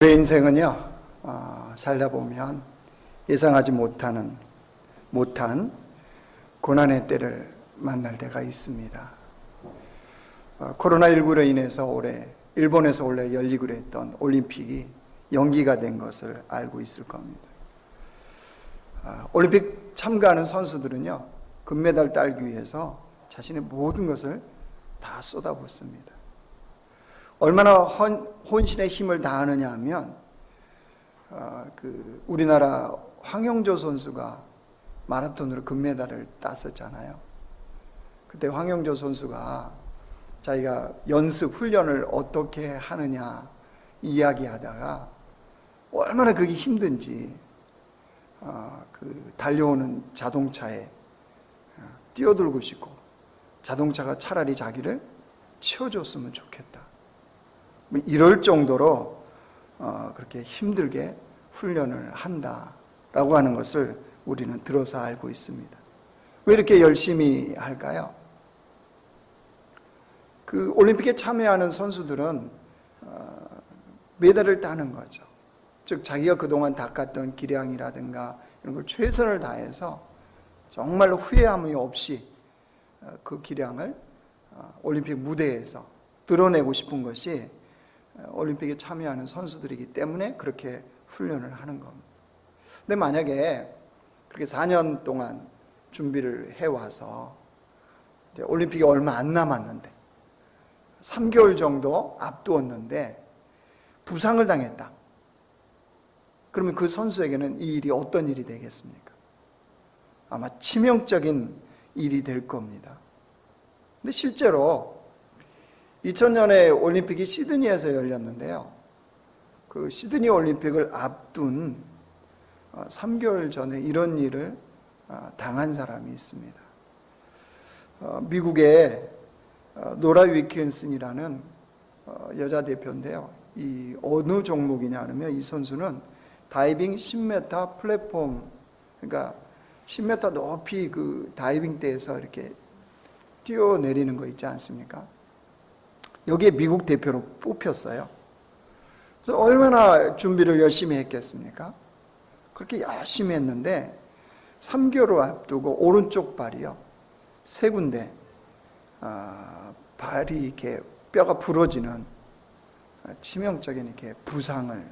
우리의 인생은요, 살다 보면 예상하지 못한 고난의 때를 만날 때가 있습니다. 코로나19로 인해서 올해 일본에서 원래 열리기로 했던 올림픽이 연기가 된 것을 알고 있을 겁니다. 올림픽 참가하는 선수들은요, 금메달 따기 위해서 자신의 모든 것을 다 쏟아붓습니다. 얼마나 혼신의 힘을 다하느냐 하면 우리나라 황영조 선수가 마라톤으로 금메달을 땄었잖아요. 그때 황영조 선수가 자기가 연습 훈련을 어떻게 하느냐 이야기하다가 얼마나 그게 힘든지 달려오는 자동차에 뛰어들고 싶고 자동차가 차라리 자기를 치워줬으면 좋겠다. 이럴 정도로 그렇게 힘들게 훈련을 한다라고 하는 것을 우리는 들어서 알고 있습니다. 왜 이렇게 열심히 할까요? 그 올림픽에 참여하는 선수들은 메달을 따는 거죠. 즉 자기가 그동안 닦았던 기량이라든가 이런 걸 최선을 다해서 정말로 후회함이 없이 그 기량을 올림픽 무대에서 드러내고 싶은 것이 올림픽에 참여하는 선수들이기 때문에 그렇게 훈련을 하는 겁니다. 근데 만약에 그렇게 4년 동안 준비를 해와서 이제 올림픽이 얼마 안 남았는데 3개월 정도 앞두었는데 부상을 당했다. 그러면 그 선수에게는 이 일이 어떤 일이 되겠습니까? 아마 치명적인 일이 될 겁니다. 근데 실제로 2000년에 올림픽이 시드니에서 열렸는데요. 그 시드니 올림픽을 앞둔 3개월 전에 이런 일을 당한 사람이 있습니다. 미국의 노라 위킨슨이라는 여자 대표인데요. 이 어느 종목이냐 하면 이 선수는 다이빙 10m 플랫폼, 그러니까 10m 높이 그 다이빙대에서 이렇게 뛰어내리는 거 있지 않습니까? 여기에 미국 대표로 뽑혔어요. 그래서 얼마나 준비를 열심히 했겠습니까? 그렇게 열심히 했는데 3개월을 앞두고 오른쪽 발이요, 3군데 발이 이렇게 뼈가 부러지는 치명적인 이렇게 부상을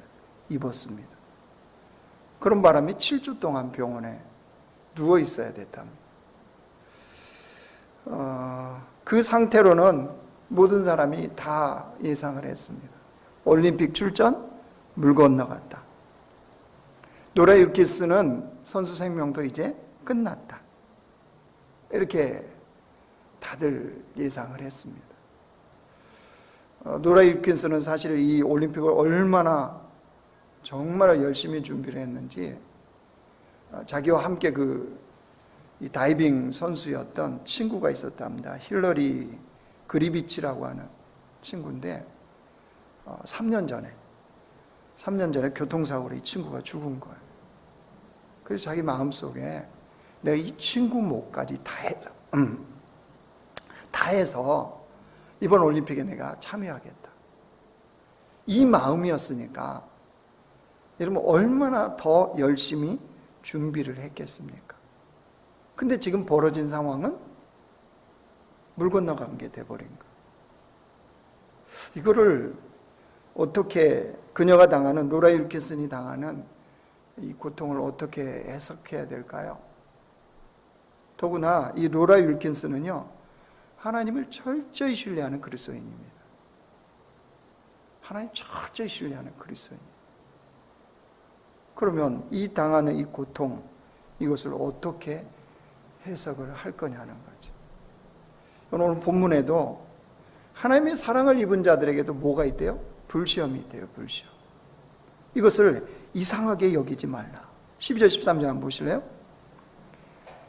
입었습니다. 그런 바람에 7주 동안 병원에 누워 있어야 됐답니다. 그 상태로는 모든 사람이 다 예상을 했습니다. 올림픽 출전 물 건너갔다. 노라 유키스는 선수 생명도 이제 끝났다. 이렇게 다들 예상을 했습니다. 노라 유키스는 사실 이 올림픽을 얼마나 정말 열심히 준비를 했는지 자기와 함께 이 다이빙 선수였던 친구가 있었답니다. 힐러리 그리비치라고 하는 친구인데 3년 전에 교통사고로 이 친구가 죽은 거예요. 그래서 자기 마음속에 내가 이 친구 몫까지 다 해서 이번 올림픽에 내가 참여하겠다. 이 마음이었으니까 여러분 얼마나 더 열심히 준비를 했겠습니까? 근데 지금 벌어진 상황은 물 건너간 게 돼버린 거. 이거를 어떻게 그녀가 당하는, 노라 윌킨슨이 당하는 이 고통을 어떻게 해석해야 될까요? 더구나 이 노라 윌킨슨은요, 하나님을 철저히 신뢰하는 그리스도인입니다. 하나님 철저히 신뢰하는 그리스도인. 그러면 이 당하는 이 고통, 이것을 어떻게 해석을 할 거냐는 거죠. 오늘 본문에도 하나님의 사랑을 입은 자들에게도 뭐가 있대요? 불시험이 있대요. 불시험. 이것을 이상하게 여기지 말라. 12절 13절 한번 보실래요?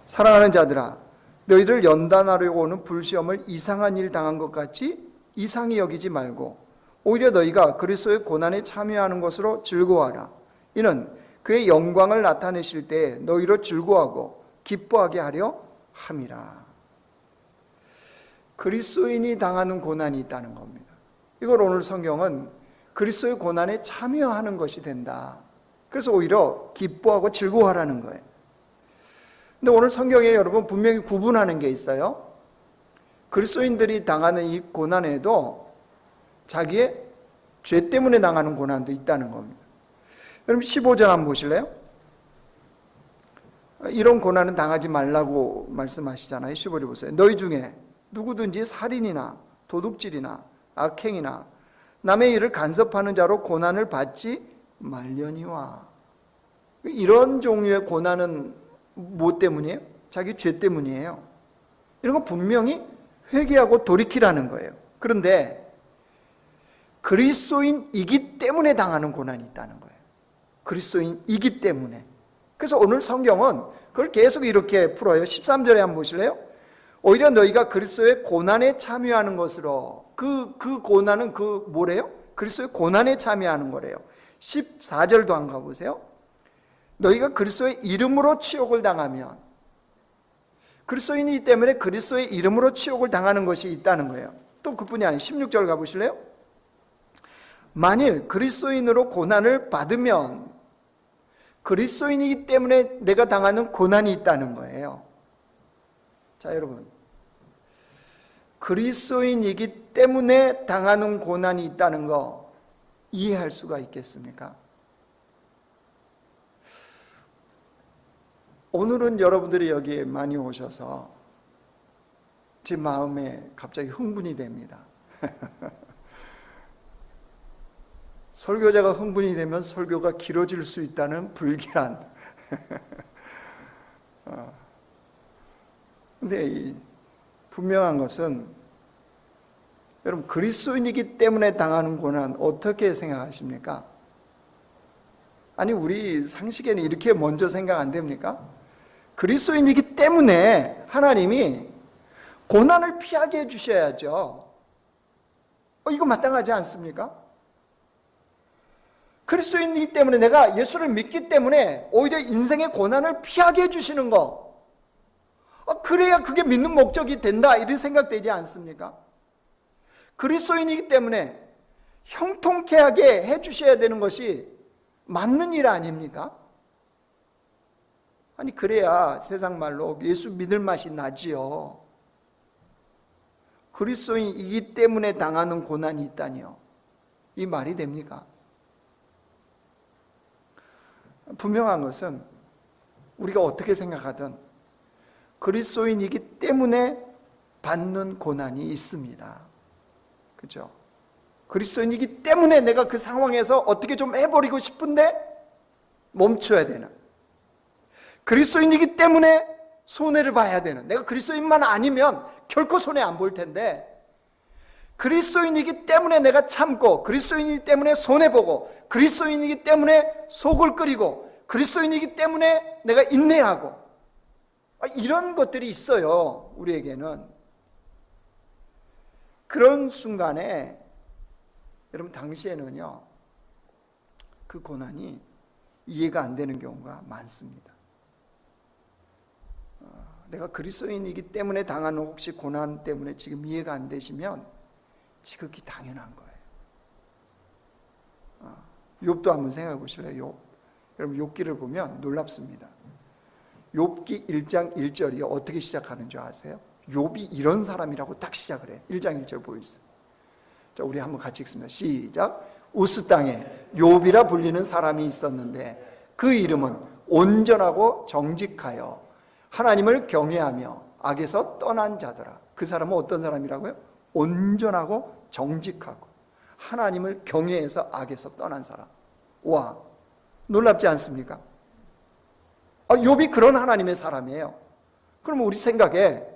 사랑하는 자들아, 너희를 연단하려고 오는 불시험을 이상한 일 당한 것 같이 이상히 여기지 말고 오히려 너희가 그리스도의 고난에 참여하는 것으로 즐거워하라. 이는 그의 영광을 나타내실 때 너희로 즐거워하고 기뻐하게 하려 함이라. 그리스도인이 당하는 고난이 있다는 겁니다. 이걸 오늘 성경은 그리스도의 고난에 참여하는 것이 된다. 그래서 오히려 기뻐하고 즐거워하라는 거예요. 근데 오늘 성경에 여러분 분명히 구분하는 게 있어요. 그리스도인들이 당하는 이 고난에도 자기의 죄 때문에 당하는 고난도 있다는 겁니다. 여러분 15절 한번 보실래요? 이런 고난은 당하지 말라고 말씀하시잖아요. 15절 보세요. 너희 중에 누구든지 살인이나 도둑질이나 악행이나 남의 일을 간섭하는 자로 고난을 받지 말려니와. 이런 종류의 고난은 뭐 때문이에요? 자기 죄 때문이에요. 이런 건 분명히 회개하고 돌이키라는 거예요. 그런데 그리스도인이기 때문에 당하는 고난이 있다는 거예요. 그리스도인이기 때문에. 그래서 오늘 성경은 그걸 계속 이렇게 풀어요. 13절에 한번 보실래요? 오히려 너희가 그리스도의 고난에 참여하는 것으로, 그 고난은 뭐래요? 그리스도의 고난에 참여하는 거래요. 14절도 한번 가보세요. 너희가 그리스도의 이름으로 치욕을 당하면, 그리스도인이기 때문에 그리스도의 이름으로 치욕을 당하는 것이 있다는 거예요. 또 그뿐이 아니에요. 16절 가보실래요? 만일 그리스도인으로 고난을 받으면 그리스도인이기 때문에 내가 당하는 고난이 있다는 거예요. 자, 여러분, 그리스도인이기 때문에 당하는 고난이 있다는 거 이해할 수가 있겠습니까? 오늘은 여러분들이 여기에 많이 오셔서 제 마음에 갑자기 흥분이 됩니다. 설교자가 흥분이 되면 설교가 길어질 수 있다는 불길한. 근데 분명한 것은 여러분 그리스도인이기 때문에 당하는 고난 어떻게 생각하십니까? 아니 우리 상식에는 이렇게 먼저 생각 안 됩니까? 그리스도인이기 때문에 하나님이 고난을 피하게 해주셔야죠. 이거 마땅하지 않습니까? 그리스도인이기 때문에 내가 예수를 믿기 때문에 오히려 인생의 고난을 피하게 해주시는 거, 그래야 그게 믿는 목적이 된다 이렇게 생각되지 않습니까? 그리스도인이기 때문에 형통케 하게 해주셔야 되는 것이 맞는 일 아닙니까? 아니 그래야 세상 말로 예수 믿을 맛이 나지요. 그리스도인이기 때문에 당하는 고난이 있다니요. 이 말이 됩니까? 분명한 것은 우리가 어떻게 생각하든 그리스도인이기 때문에 받는 고난이 있습니다. 그렇죠? 그리스도인이기 때문에 내가 그 상황에서 어떻게 좀 해버리고 싶은데 멈춰야 되는, 그리스도인이기 때문에 손해를 봐야 되는, 내가 그리스도인만 아니면 결코 손해 안 볼 텐데 그리스도인이기 때문에 내가 참고, 그리스도인이기 때문에 손해보고, 그리스도인이기 때문에 속을 끓이고, 그리스도인이기 때문에 내가 인내하고, 이런 것들이 있어요. 우리에게는. 그런 순간에 여러분 당시에는요 그 고난이 이해가 안 되는 경우가 많습니다. 내가 그리스도인이기 때문에 당하는 혹시 고난 때문에 지금 이해가 안 되시면 지극히 당연한 거예요. 욥도 한번 생각해 보실래요? 욥. 여러분 욥기를 보면 놀랍습니다. 욥기 1장 1절이 어떻게 시작하는 줄 아세요? 욥이 이런 사람이라고 딱 시작을 해요. 1장 1절 보여주세요. 자, 우리 한번 같이 읽습니다. 시작. 우스 땅에 욥이라 불리는 사람이 있었는데 그 이름은 온전하고 정직하여 하나님을 경외하며 악에서 떠난 자더라. 그 사람은 어떤 사람이라고요? 온전하고 정직하고 하나님을 경외해서 악에서 떠난 사람. 와, 놀랍지 않습니까? 욥이 그런 하나님의 사람이에요. 그럼 우리 생각에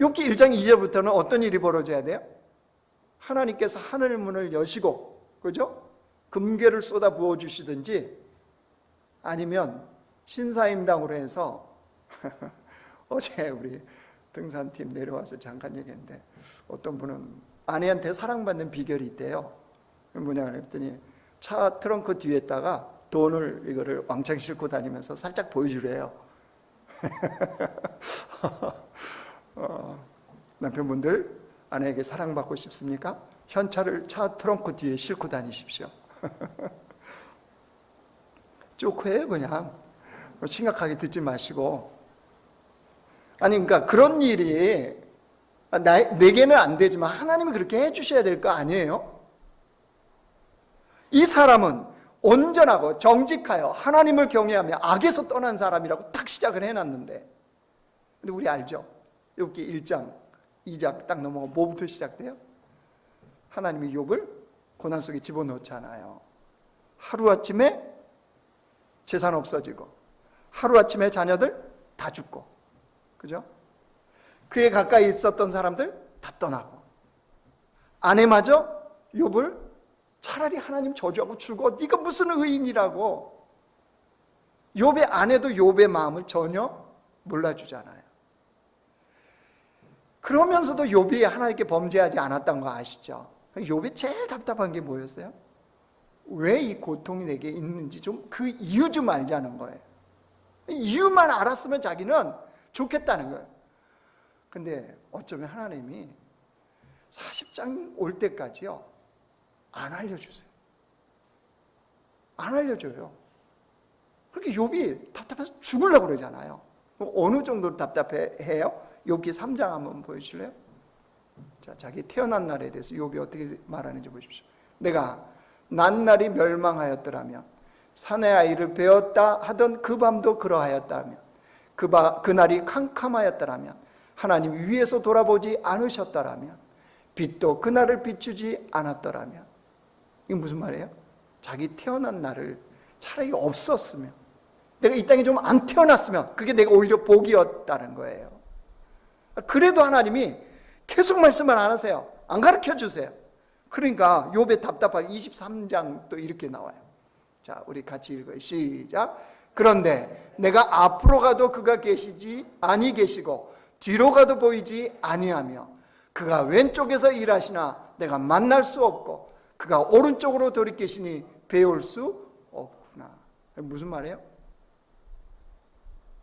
욥기 1장 2절부터는 어떤 일이 벌어져야 돼요? 하나님께서 하늘 문을 여시고, 그죠? 금괴를 쏟아 부어 주시든지 아니면 신사임당으로 해서 어제 우리 등산팀 내려와서 잠깐 얘기했는데 어떤 분은 아내한테 사랑받는 비결이 있대요. 뭐냐 그랬더니 차 트렁크 뒤에다가 돈을 이거를 왕창 싣고 다니면서 살짝 보여주래요. 남편분들 아내에게 사랑받고 싶습니까? 현찰을 차 트렁크 뒤에 싣고 다니십시오. 쪼크해요 그냥. 심각하게 듣지 마시고. 아니 그러니까 그런 일이 내게는 안 되지만 하나님이 그렇게 해주셔야 될 거 아니에요? 이 사람은 온전하고 정직하여 하나님을 경외하며 악에서 떠난 사람이라고 딱 시작을 해놨는데, 근데 우리 알죠? 욥기 1장 2장 딱 넘어가 뭐부터 시작돼요? 하나님이 욥을 고난 속에 집어넣잖아요. 하루아침에 재산 없어지고 하루아침에 자녀들 다 죽고, 그죠? 그에 가까이 있었던 사람들 다 떠나고, 아내마저 욥을 차라리 하나님 저주하고 죽어, 네가 무슨 의인이라고. 욥의 아내도 욥의 마음을 전혀 몰라주잖아요. 그러면서도 욥이 하나님께 범죄하지 않았던 거 아시죠? 욥이 제일 답답한 게 뭐였어요? 왜 이 고통이 내게 있는지 좀 그 이유 좀 알자는 거예요. 이유만 알았으면 자기는 좋겠다는 거예요. 근데 어쩌면 하나님이 40장 올 때까지요, 안 알려주세요. 안 알려줘요. 그렇게 욥이 답답해서 죽으려고 그러잖아요. 어느 정도로 답답해요? 욥기 3장 한번 보여주실래요? 자, 자기 태어난 날에 대해서 욥이 어떻게 말하는지 보십시오. 내가 난날이 멸망하였더라면, 사내 아이를 베었다 하던 그 밤도 그러하였다면, 그날이 캄캄하였더라면, 하나님 위에서 돌아보지 않으셨더라면, 빛도 그날을 비추지 않았더라면. 이게 무슨 말이에요? 자기 태어난 날을 차라리 없었으면, 내가 이 땅에 좀 안 태어났으면 그게 내가 오히려 복이었다는 거예요. 그래도 하나님이 계속 말씀을 안 하세요. 안 가르쳐 주세요. 그러니까 욥의 답답한 23장 또 이렇게 나와요. 자, 우리 같이 읽어요. 시작. 그런데 내가 앞으로 가도 그가 계시지 아니 계시고 뒤로 가도 보이지 아니하며, 그가 왼쪽에서 일하시나 내가 만날 수 없고 그가 오른쪽으로 돌이키시니 배울 수 없구나. 무슨 말이에요?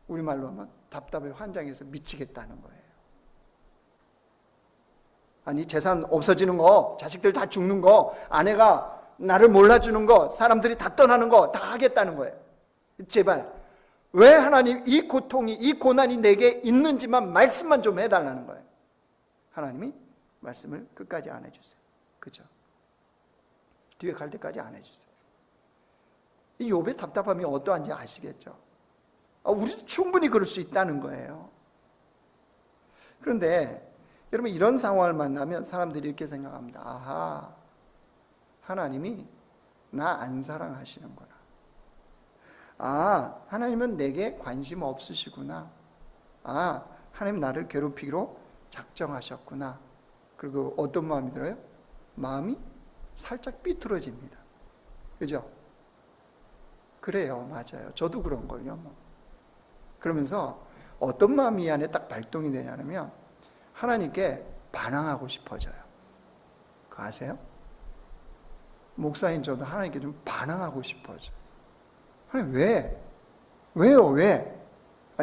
우리말로 하면 답답해 환장해서 미치겠다는 거예요. 아니, 재산 없어지는 거, 자식들 다 죽는 거, 아내가 나를 몰라주는 거, 사람들이 다 떠나는 거 다 하겠다는 거예요. 제발 왜 하나님 이 고통이, 이 고난이 내게 있는지만 말씀만 좀 해달라는 거예요. 하나님이 말씀을 끝까지 안 해주세요. 그죠? 뒤에 갈 때까지 안 해주세요. 이 욥의 답답함이 어떠한지 아시겠죠? 우리도 충분히 그럴 수 있다는 거예요. 그런데 여러분, 이런 상황을 만나면 사람들이 이렇게 생각합니다. 아하, 하나님이 나 안 사랑하시는구나. 아, 하나님은 내게 관심 없으시구나. 아, 하나님 나를 괴롭히기로 작정하셨구나. 그리고 어떤 마음이 들어요? 마음이 살짝 삐뚤어집니다. 그죠? 그래요, 맞아요. 저도 그런걸요. 그러면서 어떤 마음이 이 안에 딱 발동이 되냐면 하나님께 반항하고 싶어져요. 그거 아세요? 목사인 저도 하나님께 좀 반항하고 싶어져요. 하나님 왜? 왜요? 왜?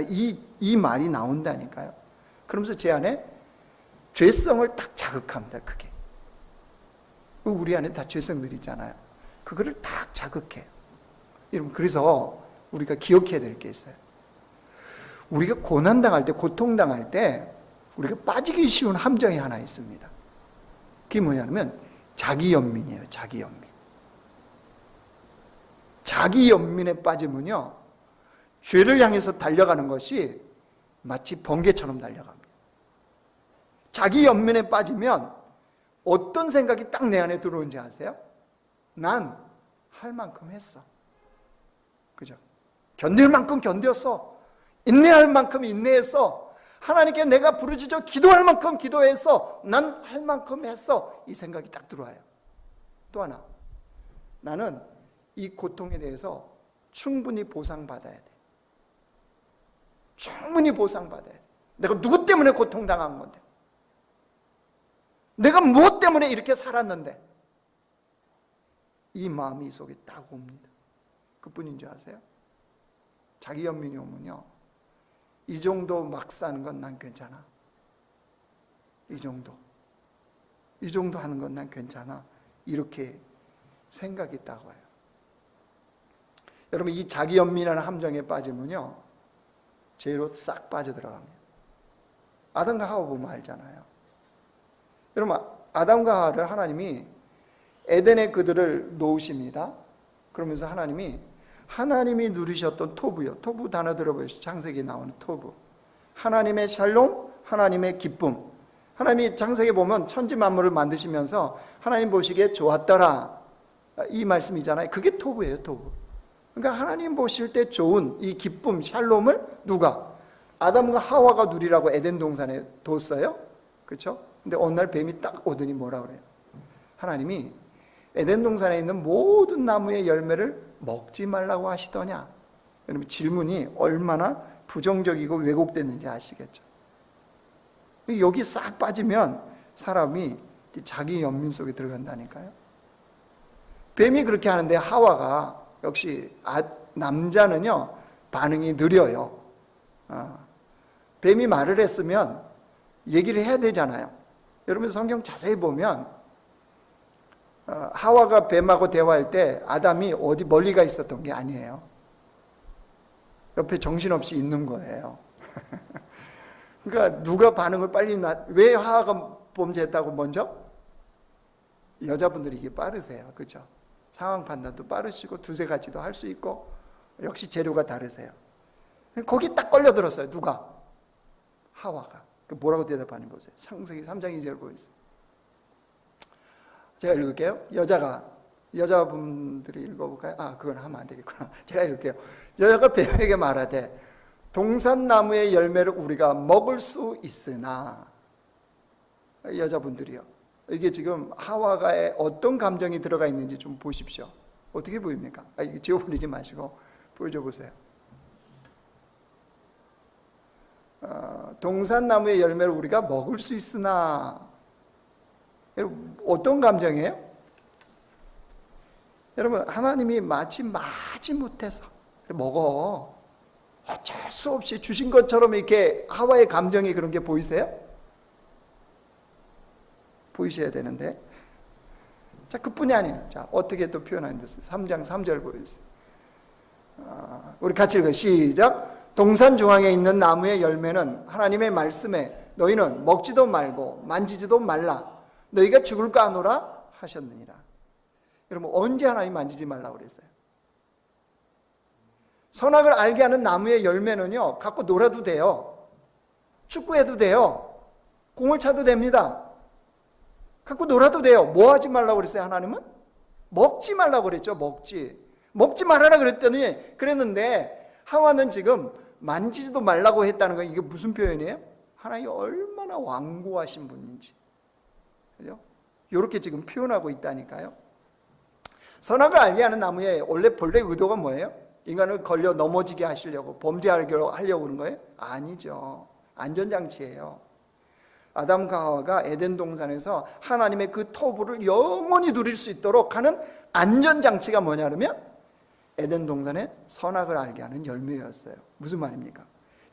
이 말이 나온다니까요. 그러면서 제 안에 죄성을 딱 자극합니다. 그게. 우리 안에 다 죄성들이 있잖아요. 그거를 딱 자극해요. 여러분, 그래서 우리가 기억해야 될 게 있어요. 우리가 고난당할 때, 고통당할 때 우리가 빠지기 쉬운 함정이 하나 있습니다. 그게 뭐냐면 자기 연민이에요. 자기 연민. 자기 연민에 빠지면요, 죄를 향해서 달려가는 것이 마치 번개처럼 달려갑니다. 자기 연민에 빠지면 어떤 생각이 딱 내 안에 들어오는지 아세요? 난 할 만큼 했어. 그죠? 견딜 만큼 견뎠어. 인내할 만큼 인내했어. 하나님께 내가 부르짖어 기도할 만큼 기도했어. 난 할 만큼 했어. 이 생각이 딱 들어와요. 또 하나, 나는 이 고통에 대해서 충분히 보상받아야 돼. 충분히 보상받아야 돼. 내가 누구 때문에 고통당한 건데, 내가 무엇 때문에 이렇게 살았는데, 이 마음이 속에 딱 옵니다. 그뿐인 줄 아세요? 자기 연민이 오면요, 이 정도 막 사는 건 난 괜찮아. 이 정도. 이 정도 하는 건 난 괜찮아. 이렇게 생각했다고 해요. 여러분, 이 자기 연민이라는 함정에 빠지면요, 죄로 싹 빠져들어갑니다. 아담과 하와 보면 알잖아요. 여러분, 아담과 하와를 하나님이 에덴에 그들을 놓으십니다. 그러면서 하나님이 누리셨던 토부요. 토부 단어 들어보시죠. 창세기에 나오는 토부. 하나님의 샬롬, 하나님의 기쁨. 하나님이 창세기에 보면 천지 만물을 만드시면서 하나님 보시기에 좋았더라, 이 말씀이잖아요. 그게 토부예요, 토부. 그러니까 하나님 보실 때 좋은 이 기쁨, 샬롬을 누가? 아담과 하와가 누리라고 에덴 동산에 뒀어요. 그렇죠? 근데 어느 날 뱀이 딱 오더니 뭐라 그래요? 하나님이 에덴 동산에 있는 모든 나무의 열매를 먹지 말라고 하시더냐? 여러분, 질문이 얼마나 부정적이고 왜곡됐는지 아시겠죠? 여기 싹 빠지면 사람이 자기 연민 속에 들어간다니까요. 뱀이 그렇게 하는데 하와가 역시 남자는요 반응이 느려요. 뱀이 말을 했으면 얘기를 해야 되잖아요. 여러분, 성경 자세히 보면 하와가 뱀하고 대화할 때 아담이 어디 멀리 가 있었던 게 아니에요. 옆에 정신없이 있는 거예요. 그러니까 누가 반응을 빨리 왜 하와가 범죄했다고 먼저? 여자분들이 이게 빠르세요. 그렇죠? 상황 판단도 빠르시고 두세 가지도 할 수 있고 역시 재료가 다르세요. 거기 딱 걸려들었어요. 누가? 하와가. 뭐라고 대답하는 거세요? 창세기 3장 2절 보이세요. 제가 읽을게요. 여자분들이 읽어볼까요? 그건 하면 안 되겠구나. 제가 읽을게요. 여자가 뱀에게 말하되 동산나무의 열매를 우리가 먹을 수 있으나. 여자분들이요. 이게 지금 하와가의 어떤 감정이 들어가 있는지 좀 보십시오. 어떻게 보입니까? 이게 지워버리지 마시고 보여줘 보세요. 동산나무의 열매를 우리가 먹을 수 있으나. 어떤 감정이에요? 여러분, 하나님이 마치 못해서 먹어, 어쩔 수 없이 주신 것처럼 이렇게 하와의 감정이 그런 게 보이세요? 보이셔야 되는데. 자, 그뿐이 아니에요. 자, 어떻게 또 표현하는 것을 3장 3절 보여주세요. 우리 같이 읽어요. 시작. 동산 중앙에 있는 나무의 열매는 하나님의 말씀에 너희는 먹지도 말고 만지지도 말라. 너희가 죽을까 하노라 하셨느니라. 여러분, 언제 하나님 만지지 말라고 그랬어요? 선악을 알게 하는 나무의 열매는요, 갖고 놀아도 돼요. 축구해도 돼요. 공을 차도 됩니다. 갖고 놀아도 돼요. 뭐 하지 말라고 그랬어요, 하나님은? 먹지 말라고 그랬죠, 먹지 말아라 그랬는데, 하와는 지금 만지지도 말라고 했다는 건 이게 무슨 표현이에요? 하나님이 얼마나 완고하신 분인지. 그죠? 이렇게 지금 표현하고 있다니까요. 선악을 알게 하는 나무의 원래 본래 의도가 뭐예요? 인간을 걸려 넘어지게 하시려고, 범죄하려고 그런 거예요? 아니죠. 안전장치예요. 아담과 하와가 에덴 동산에서 하나님의 그 토부를 영원히 누릴 수 있도록 하는 안전장치가 뭐냐면 에덴 동산의 선악을 알게 하는 열매였어요. 무슨 말입니까?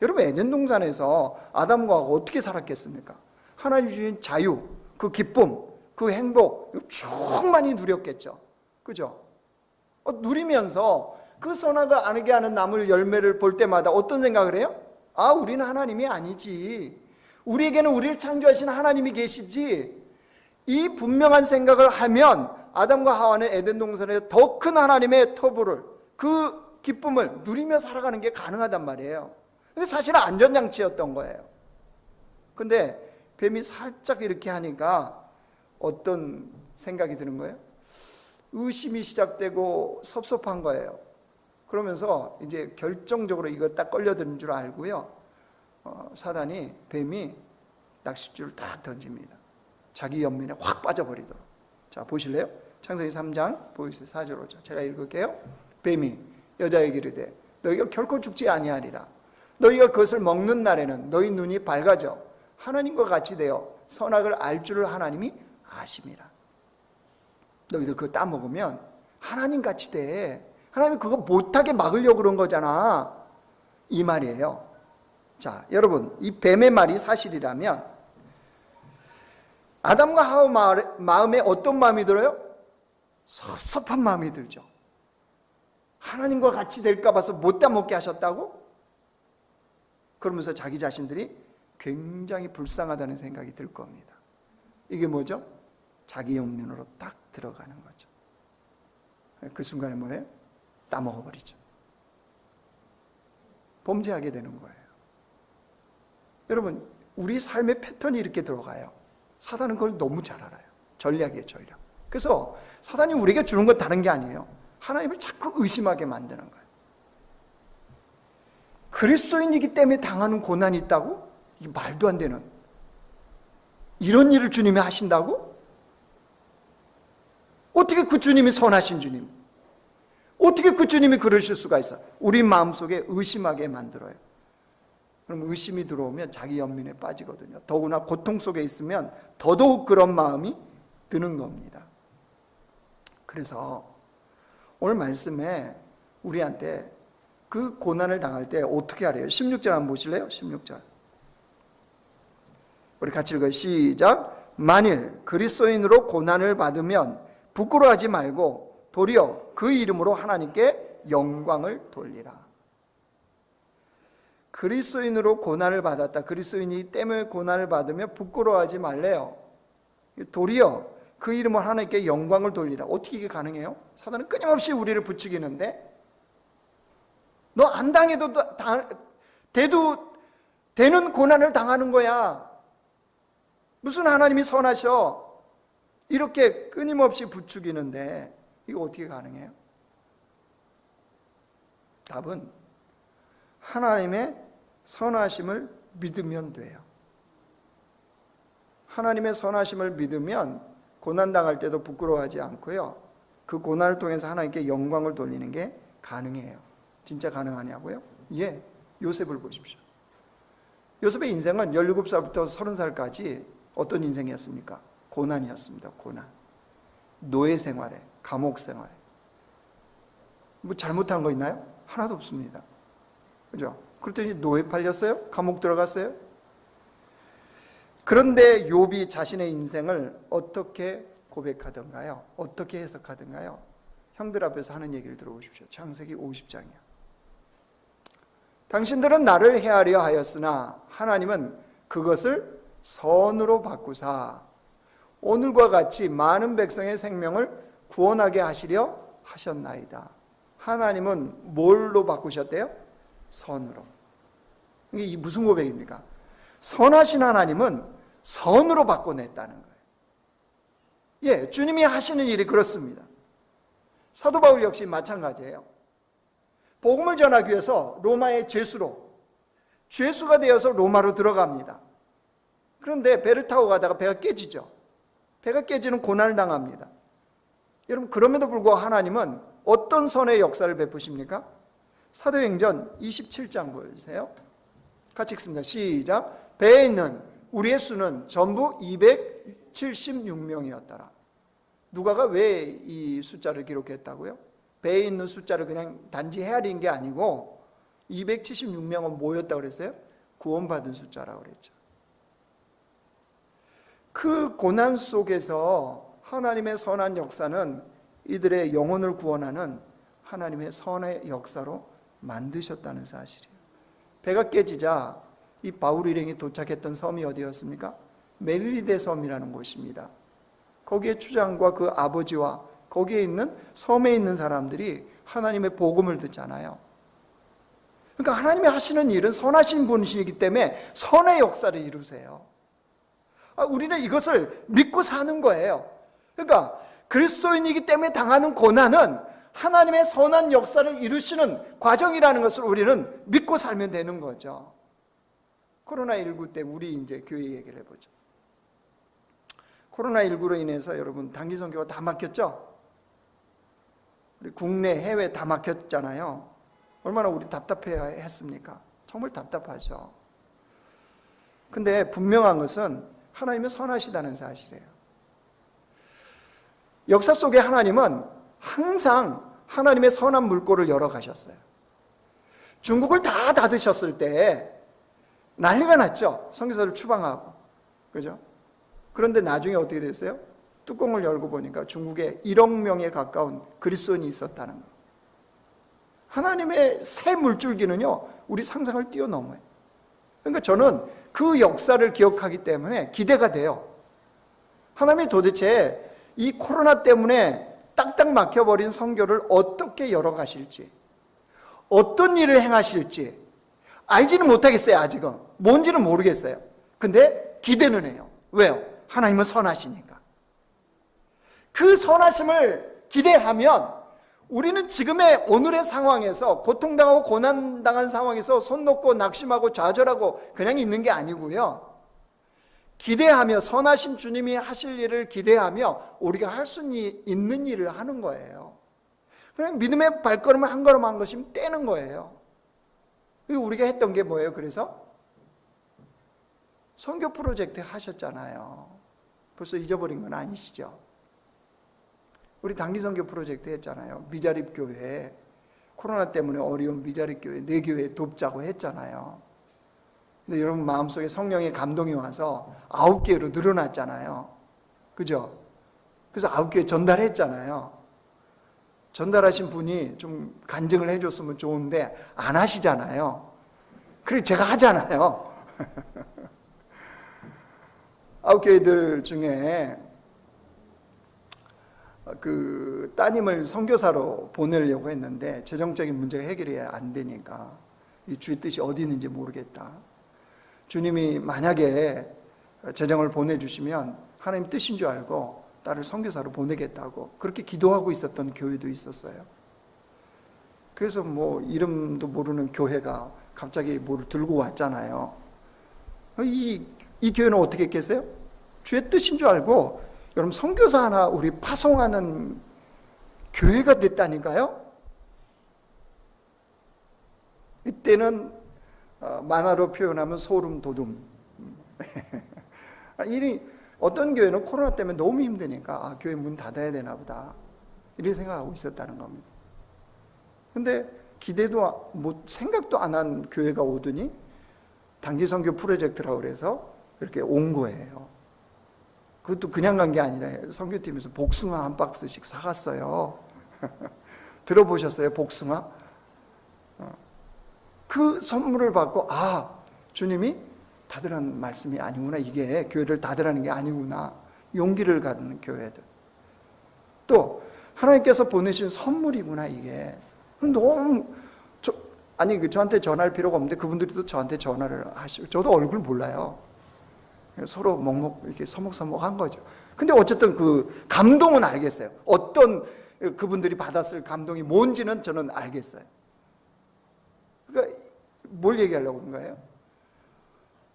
여러분, 에덴 동산에서 아담과 하와가 어떻게 살았겠습니까? 하나님 주신 자유, 그 기쁨, 그 행복 충만히 누렸겠죠. 그죠? 누리면서 그 선악을 알게 하는 나무 열매를 볼 때마다 어떤 생각을 해요? 우리는 하나님이 아니지. 우리에게는 우리를 창조하신 하나님이 계시지. 이 분명한 생각을 하면 아담과 하와는 에덴 동산에서 더 큰 하나님의 토부를, 그 기쁨을 누리며 살아가는 게 가능하단 말이에요. 근데 사실은 안전장치였던 거예요. 근데 뱀이 살짝 이렇게 하니까 어떤 생각이 드는 거예요? 의심이 시작되고 섭섭한 거예요. 그러면서 이제 결정적으로 이거 딱 걸려드는 줄 알고요, 뱀이 낚싯줄을 딱 던집니다. 자기 연민에 확 빠져버리도록. 자, 보실래요? 창세기 3장 보이세요? 4절 5절. 제가 읽을게요. 뱀이 여자에게 이르되 너희가 결코 죽지 아니하리라. 너희가 그것을 먹는 날에는 너희 눈이 밝아져 하나님과 같이 되어 선악을 알 줄을 하나님이 아심이라. 너희들 그거 따먹으면 하나님 같이 돼. 하나님이 그거 못하게 막으려고 그런 거잖아, 이 말이에요. 자, 여러분, 이 뱀의 말이 사실이라면 아담과 하와 마음에 어떤 마음이 들어요? 섭섭한 마음이 들죠. 하나님과 같이 될까 봐서 못다 먹게 하셨다고? 그러면서 자기 자신들이 굉장히 불쌍하다는 생각이 들 겁니다. 이게 뭐죠? 자기 영면으로 딱 들어가는 거죠. 그 순간에 뭐예요? 따먹어버리죠. 범죄하게 되는 거예요. 여러분, 우리 삶의 패턴이 이렇게 들어가요. 사단은 그걸 너무 잘 알아요. 전략이에요, 전략. 그래서 사단이 우리에게 주는 건 다른 게 아니에요. 하나님을 자꾸 의심하게 만드는 거예요. 그리스도인이기 때문에 당하는 고난이 있다고? 이게 말도 안 되는, 이런 일을 주님이 하신다고? 어떻게 그 주님이 선하신 주님, 어떻게 그 주님이 그러실 수가 있어? 우리 마음속에 의심하게 만들어요. 그럼 의심이 들어오면 자기 연민에 빠지거든요. 더구나 고통 속에 있으면 더더욱 그런 마음이 드는 겁니다. 그래서 오늘 말씀에 우리한테 그 고난을 당할 때 어떻게 하래요? 16절 한번 보실래요? 16절. 우리 같이 읽어요. 시작. 만일 그리스도인으로 고난을 받으면 부끄러워하지 말고 도리어 그 이름으로 하나님께 영광을 돌리라. 그리스도인으로 고난을 받았다. 그리스도인이 때문에 고난을 받으면 부끄러워하지 말래요. 도리어 그 이름으로 하나님께 영광을 돌리라. 어떻게 이게 가능해요? 사단은 끊임없이 우리를 부추기는데, 너 안 당해도 돼도 되는 고난을 당하는 거야. 무슨 하나님이 선하셔? 이렇게 끊임없이 부추기는데 이거 어떻게 가능해요? 답은 하나님의 선하심을 믿으면 돼요. 하나님의 선하심을 믿으면 고난당할 때도 부끄러워하지 않고요, 그 고난을 통해서 하나님께 영광을 돌리는 게 가능해요. 진짜 가능하냐고요? 예, 요셉을 보십시오. 요셉의 인생은 17살부터 30살까지 어떤 인생이었습니까? 고난이었습니다. 고난. 노예 생활에, 감옥 생활에. 뭐 잘못한 거 있나요? 하나도 없습니다. 그죠? 그랬더니 노예 팔렸어요? 감옥 들어갔어요? 그런데 욥이 자신의 인생을 어떻게 고백하던가요? 어떻게 해석하던가요? 형들 앞에서 하는 얘기를 들어보십시오. 창세기 50장이요. 당신들은 나를 해하려 하였으나 하나님은 그것을 선으로 바꾸사 오늘과 같이 많은 백성의 생명을 구원하게 하시려 하셨나이다. 하나님은 뭘로 바꾸셨대요? 선으로. 이게 무슨 고백입니까? 선하신 하나님은 선으로 바꿔냈다는 거예요. 예, 주님이 하시는 일이 그렇습니다. 사도 바울 역시 마찬가지예요. 복음을 전하기 위해서 로마의 죄수가 되어서 로마로 들어갑니다. 그런데 배를 타고 가다가 배가 깨지죠. 배가 깨지는 고난을 당합니다. 여러분, 그럼에도 불구하고 하나님은 어떤 선의 역사를 베푸십니까? 사도행전 27장 보여주세요. 같이 읽습니다. 시작. 배에 있는 우리의 수는 전부 276명이었더라. 누가가 왜 이 숫자를 기록했다고요? 배에 있는 숫자를 그냥 단지 헤아린 게 아니고 276명은 뭐였다고 그랬어요? 구원받은 숫자라고 그랬죠. 그 고난 속에서 하나님의 선한 역사는 이들의 영혼을 구원하는 하나님의 선의 역사로 만드셨다는 사실이에요. 배가 깨지자 이 바울 일행이 도착했던 섬이 어디였습니까? 멜리데 섬이라는 곳입니다. 거기에 추장과 그 아버지와 거기에 있는 섬에 있는 사람들이 하나님의 복음을 듣잖아요. 그러니까 하나님이 하시는 일은 선하신 분이시기 때문에 선의 역사를 이루세요. 우리는 이것을 믿고 사는 거예요. 그러니까 그리스도인이기 때문에 당하는 고난은 하나님의 선한 역사를 이루시는 과정이라는 것을 우리는 믿고 살면 되는 거죠. 코로나19 때 우리 이제 교회 얘기를 해보죠. 코로나19로 인해서 여러분 단기 선교가 다 막혔죠? 우리 국내 해외 다 막혔잖아요. 얼마나 우리 답답해 했습니까? 정말 답답하죠. 근데 분명한 것은 하나님은 선하시다는 사실이에요. 역사 속에 하나님은 항상 하나님의 선한 물꼬를 열어 가셨어요. 중국을 다 닫으셨을 때 난리가 났죠. 선교사를 추방하고. 그죠? 그런데 나중에 어떻게 됐어요? 뚜껑을 열고 보니까 중국에 1억 명에 가까운 그리스도인이 있었다는 거. 하나님의 새 물줄기는요, 우리 상상을 뛰어넘어요. 그러니까 저는 그 역사를 기억하기 때문에 기대가 돼요. 하나님이 도대체 이 코로나 때문에 딱딱 막혀버린 선교를 어떻게 열어가실지, 어떤 일을 행하실지 알지는 못하겠어요. 아직은 뭔지는 모르겠어요. 근데 기대는 해요. 왜요? 하나님은 선하시니까. 그 선하심을 기대하면 우리는 지금의 오늘의 상황에서, 고통당하고 고난당한 상황에서 손 놓고 낙심하고 좌절하고 그냥 있는 게 아니고요, 기대하며, 선하신 주님이 하실 일을 기대하며 우리가 할 수 있는 일을 하는 거예요. 그냥 믿음의 발걸음을 한 걸음 한 것이면 떼는 거예요. 우리가 했던 게 뭐예요? 그래서 선교 프로젝트 하셨잖아요. 벌써 잊어버린 건 아니시죠? 우리 단기 선교 프로젝트 했잖아요. 미자립 교회, 코로나 때문에 어려운 미자립 교회 4교회 돕자고 했잖아요. 근데 여러분 마음속에 성령의 감동이 와서 9개로 늘어났잖아요. 그죠? 그래서 9개 전달했잖아요. 전달하신 분이 좀 간증을 해줬으면 좋은데 안 하시잖아요. 그래 제가 하잖아요. 9교회들 중에 그 따님을 선교사로 보내려고 했는데 재정적인 문제가 해결이 안 되니까 이 주의 뜻이 어디 있는지 모르겠다. 주님이 만약에 재정을 보내주시면 하나님 뜻인 줄 알고 딸을 선교사로 보내겠다고 그렇게 기도하고 있었던 교회도 있었어요. 그래서 뭐 이름도 모르는 교회가 갑자기 뭘 들고 왔잖아요. 이 교회는 어떻게 했겠어요? 주의 뜻인 줄 알고 여러분 선교사 하나 우리 파송하는 교회가 됐다니까요. 이때는 만화로 표현하면 소름 돋음. 어떤 교회는 코로나 때문에 너무 힘드니까 교회 문 닫아야 되나 보다 이렇게 생각하고 있었다는 겁니다. 근데 기대도 생각도 안 한 교회가 오더니 단기 선교 프로젝트라고 그래서 이렇게 온 거예요. 그것도 그냥 간 게 아니라 선교팀에서 복숭아 한 박스씩 사갔어요. 들어보셨어요? 복숭아? 그 선물을 받고 주님이 닫으라는 말씀이 아니구나, 이게 교회를 닫으라는 게 아니구나, 용기를 갖는 교회들, 또 하나님께서 보내신 선물이구나 이게. 너무 저한테 전화할 필요가 없는데 그분들도 저한테 전화를 하시고, 저도 얼굴 몰라요. 서로 이렇게 서먹서먹한 거죠. 근데 어쨌든 그 감동은 알겠어요. 어떤 그분들이 받았을 감동이 뭔지는 저는 알겠어요. 그러니까 뭘 얘기하려고 그런 거예요?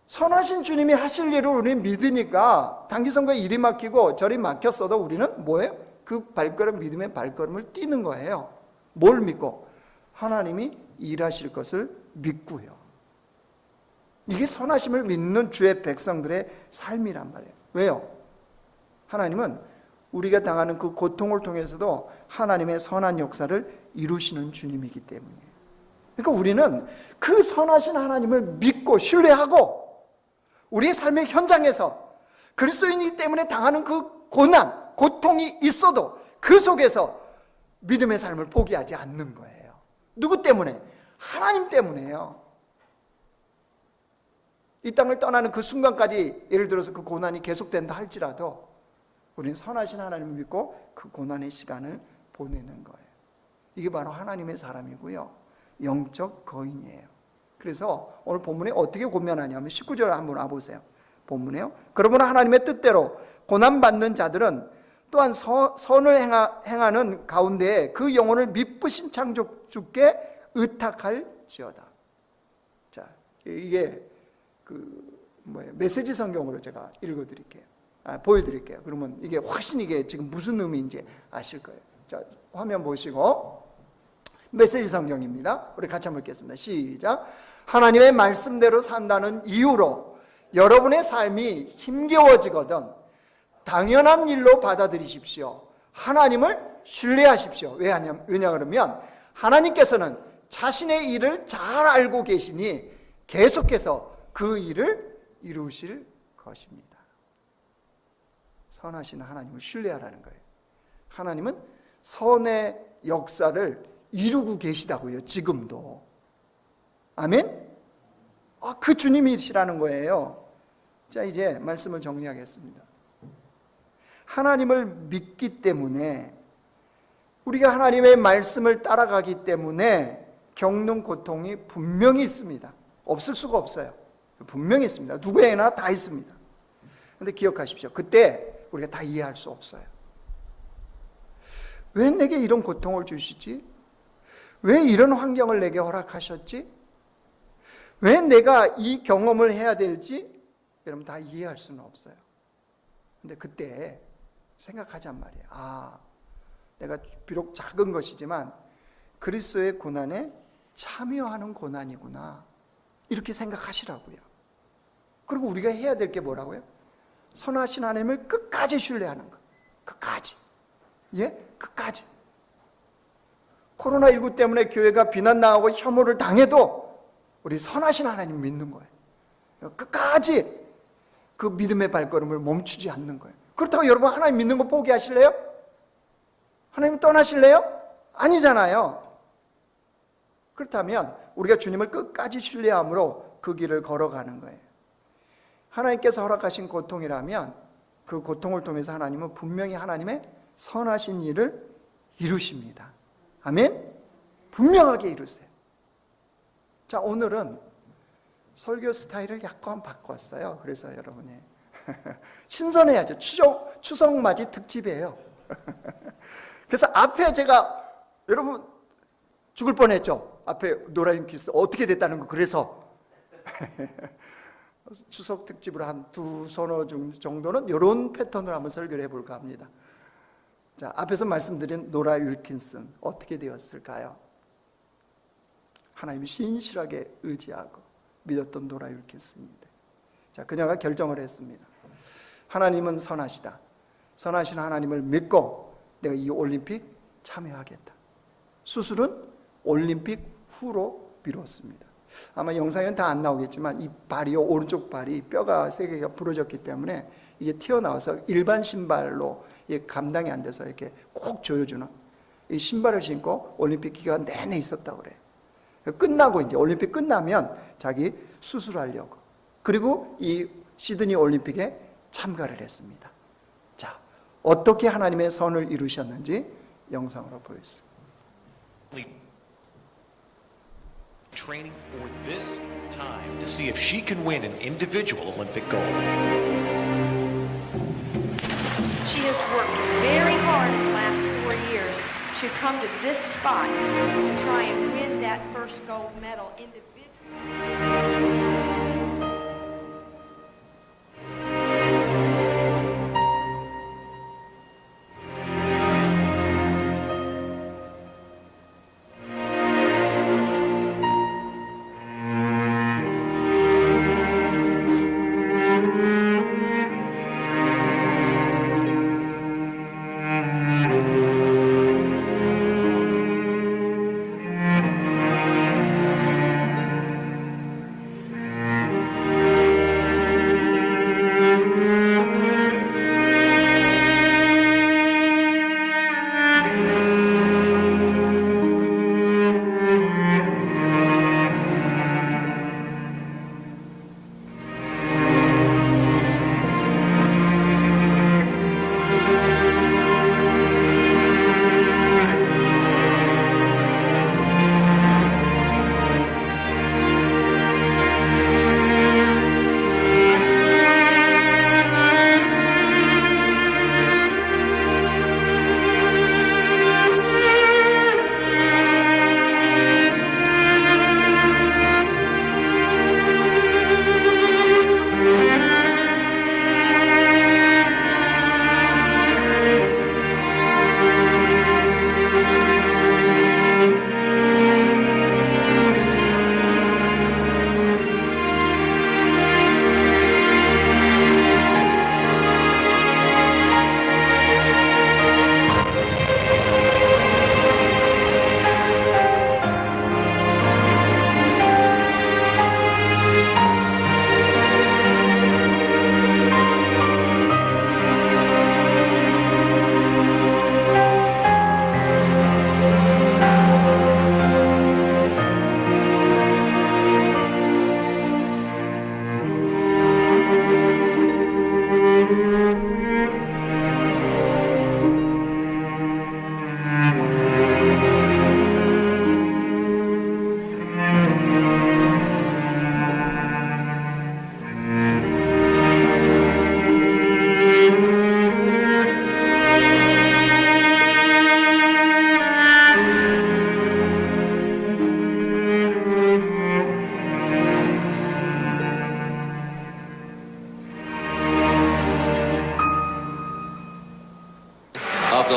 선하신 주님이 하실 일을 우리는 믿으니까 단기선거에 일이 막히고 저리 막혔어도 우리는 뭐예요? 그 발걸음, 믿음의 발걸음을 뛰는 거예요. 뭘 믿고? 하나님이 일하실 것을 믿고요. 이게 선하심을 믿는 주의 백성들의 삶이란 말이에요. 왜요? 하나님은 우리가 당하는 그 고통을 통해서도 하나님의 선한 역사를 이루시는 주님이기 때문이에요. 그러니까 우리는 그 선하신 하나님을 믿고 신뢰하고 우리의 삶의 현장에서 그리스도인이기 때문에 당하는 그 고난, 고통이 있어도 그 속에서 믿음의 삶을 포기하지 않는 거예요. 누구 때문에? 하나님 때문에요. 이 땅을 떠나는 그 순간까지 예를 들어서 그 고난이 계속된다 할지라도 우리는 선하신 하나님을 믿고 그 고난의 시간을 보내는 거예요. 이게 바로 하나님의 사람이고요, 영적 거인이에요. 그래서 오늘 본문에 어떻게 고면하냐면 19절 한번 와보세요. 본문에요. 그러므로 하나님의 뜻대로 고난받는 자들은 또한 선을 행하는 가운데 그 영혼을 미쁘신 창조주께 의탁할지어다. 자, 이게 메시지 성경으로 제가 읽어드릴게요. 보여드릴게요. 그러면 이게 훨씬 이게 지금 무슨 의미인지 아실 거예요. 자, 화면 보시고 메시지 성경입니다. 우리 같이 한번 읽겠습니다. 시작. 하나님의 말씀대로 산다는 이유로 여러분의 삶이 힘겨워지거든 당연한 일로 받아들이십시오. 하나님을 신뢰하십시오. 왜냐 그러면 하나님께서는 자신의 일을 잘 알고 계시니 계속해서 그 일을 이루실 것입니다. 선하신 하나님을 신뢰하라는 거예요. 하나님은 선의 역사를 이루고 계시다고요. 지금도. 아멘? 그 주님이시라는 거예요. 자, 이제 말씀을 정리하겠습니다. 하나님을 믿기 때문에, 우리가 하나님의 말씀을 따라가기 때문에 겪는 고통이 분명히 있습니다. 없을 수가 없어요. 분명히 있습니다. 누구에게나 다 있습니다. 그런데 기억하십시오. 그때 우리가 다 이해할 수 없어요. 왜 내게 이런 고통을 주시지? 왜 이런 환경을 내게 허락하셨지? 왜 내가 이 경험을 해야 될지? 여러분 다 이해할 수는 없어요. 근데 그때 생각하잔 말이에요. 내가 비록 작은 것이지만 그리스도의 고난에 참여하는 고난이구나. 이렇게 생각하시라고요. 그리고 우리가 해야 될 게 뭐라고요? 선하신 하나님을 끝까지 신뢰하는 것. 끝까지. 끝까지. 코로나19 때문에 교회가 비난당하고 혐오를 당해도 우리 선하신 하나님 믿는 거예요. 끝까지 그 믿음의 발걸음을 멈추지 않는 거예요. 그렇다고 여러분 하나님 믿는 거 포기하실래요? 하나님 떠나실래요? 아니잖아요. 그렇다면 우리가 주님을 끝까지 신뢰함으로 그 길을 걸어가는 거예요. 하나님께서 허락하신 고통이라면 그 고통을 통해서 하나님은 분명히 하나님의 선하신 일을 이루십니다. 아멘? 분명하게 이루세요. 자, 오늘은 설교 스타일을 약간 바꿨어요. 그래서 여러분이 신선해야죠. 추석 맞이 특집이에요. 그래서 앞에 제가 여러분 죽을 뻔했죠. 앞에 노라임 키스 어떻게 됐다는 거. 그래서 추석 특집으로 한 두 서너 정도는 이런 패턴으로 한번 설교를 해볼까 합니다. 자, 앞에서 말씀드린 노라 윌킨슨 어떻게 되었을까요? 하나님이 신실하게 의지하고 믿었던 노라 윌킨슨인데, 자, 그녀가 결정을 했습니다. 하나님은 선하시다. 선하신 하나님을 믿고 내가 이 올림픽 참여하겠다. 수술은 올림픽 후로 미뤘습니다. 아마 영상에는 다 안 나오겠지만 이 발이요, 오른쪽 발이 뼈가 3개가 부러졌기 때문에 이게 튀어나와서 일반 신발로 이게 감당이 안 돼서 이렇게 꼭 조여주는 이 신발을 신고 올림픽 기간 내내 있었다고 그래요. 끝나고 이제 올림픽 끝나면 자기 수술하려고, 그리고 이 시드니 올림픽에 참가를 했습니다. 자, 어떻게 하나님의 선을 이루셨는지 영상으로 보여주세요. Training for this time to see if she can win an individual Olympic gold. She has worked very hard in the last 4 years to come to this spot to try and win that first gold medal individually.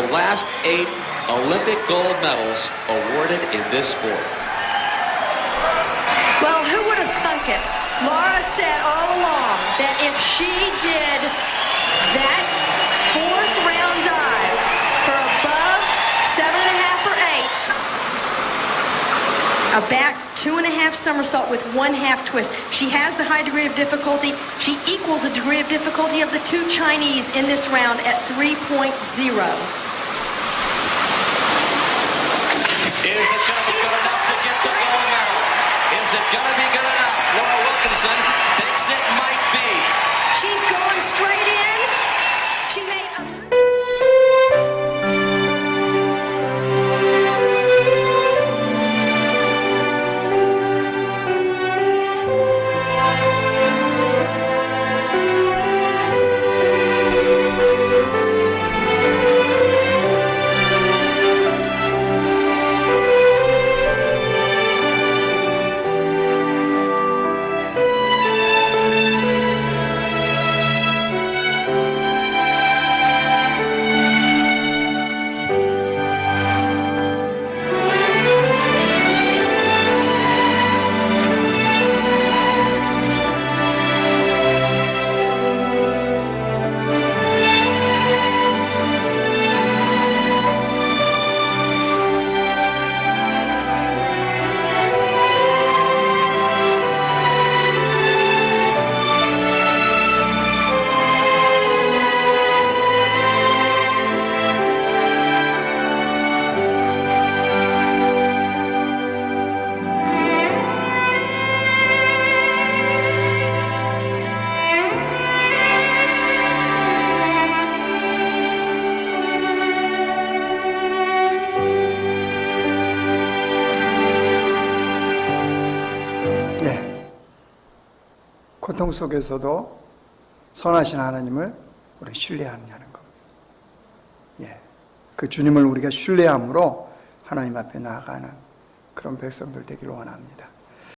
the last 8 Olympic gold medals awarded in this sport. Well, who would have thunk it? Laura said all along that if she did that fourth round dive for above 7.5 or 8, a back 2.5 somersault with 1/2 twist. She has the high degree of difficulty. She equals the degree of difficulty of the 2 Chinese in this round at 3.0. Is it going to be good enough to get the gold medal? Is it going to be good enough? Laura Wilkinson thinks it might be. She's going straight in. She made a... 고통 속에서도 선하신 하나님을 우리 신뢰하느냐는 겁니다. 그 주님을 우리가 신뢰함으로 하나님 앞에 나아가는 그런 백성들 되기를 원합니다.